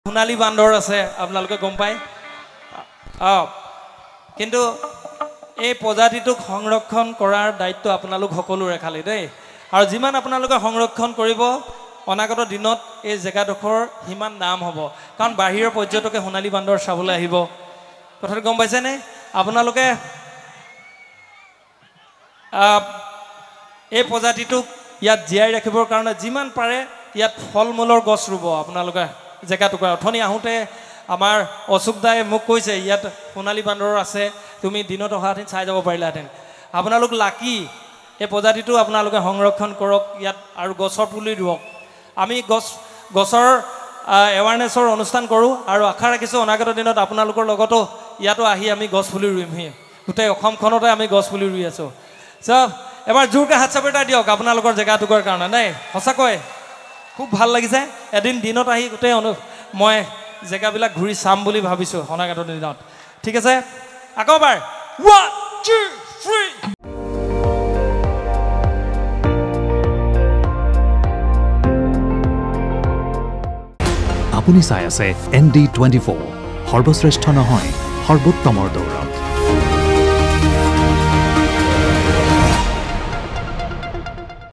সোণালী বান্দৰ আছে আপোনালোকে গম পায় কিন্তু এই প্ৰজাতিটোক সংৰক্ষণ কৰাৰ দায়িত্ব আপোনালোক সকলোৰে খালি দেই আৰু যিমান আপোনালোকে সংৰক্ষণ কৰিব অনাগত দিনত এই জেগাডোখৰ হিমান নাম হ'ব কাৰণ বাহিৰৰ পৰ্যটকে সোণালী বান্দৰ চাবলৈ আহিব কথাটো গম পাইছেনে আপোনালোকে এই প্ৰজাতিটোক ইয়াত জীয়াই ৰাখিবৰ কাৰণে যিমান পাৰে ইয়াত ফল মূলৰ গছ ৰুব আপোনালোকে জেগাটুকুৰা অথনি আহোঁতে আমাৰ অশোক দাই মোক কৈছে ইয়াত সোণালী বান্দৰ আছে তুমি দিনত অহাহেঁতেন চাই যাব পাৰিলাহেঁতেন আপোনালোক লাকি এই প্ৰজাতিটো আপোনালোকে সংৰক্ষণ কৰক ইয়াত আৰু গছৰ পুলি ৰুৱক আমি গছৰ এৱাৰনেছৰ অনুষ্ঠান কৰোঁ আৰু আশা ৰাখিছোঁ অনাগত দিনত আপোনালোকৰ লগতো ইয়াতো আহি আমি গছ পুলি ৰুমহি গোটেই অসমখনতে আমি গছ পুলি ৰুই আছোঁ চ' এবাৰ জোৰকৈ হাত চাপৰি এটা দিয়ক আপোনালোকৰ জেগাটুকুৰাৰ কাৰণে দেই সঁচাকৈ খুব ভাল লাগিছে এদিন দিনত আহি গোটেই মই জেগাবিলাক ঘূৰি চাম বুলি ভাবিছোঁ অনাগত দিনত ঠিক আছে আকৌ এবাৰ 1 2 3 আপুনি চাই আছে ND24 সৰ্বশ্ৰেষ্ঠ নহয় সৰ্বোত্তমৰ দৌৰ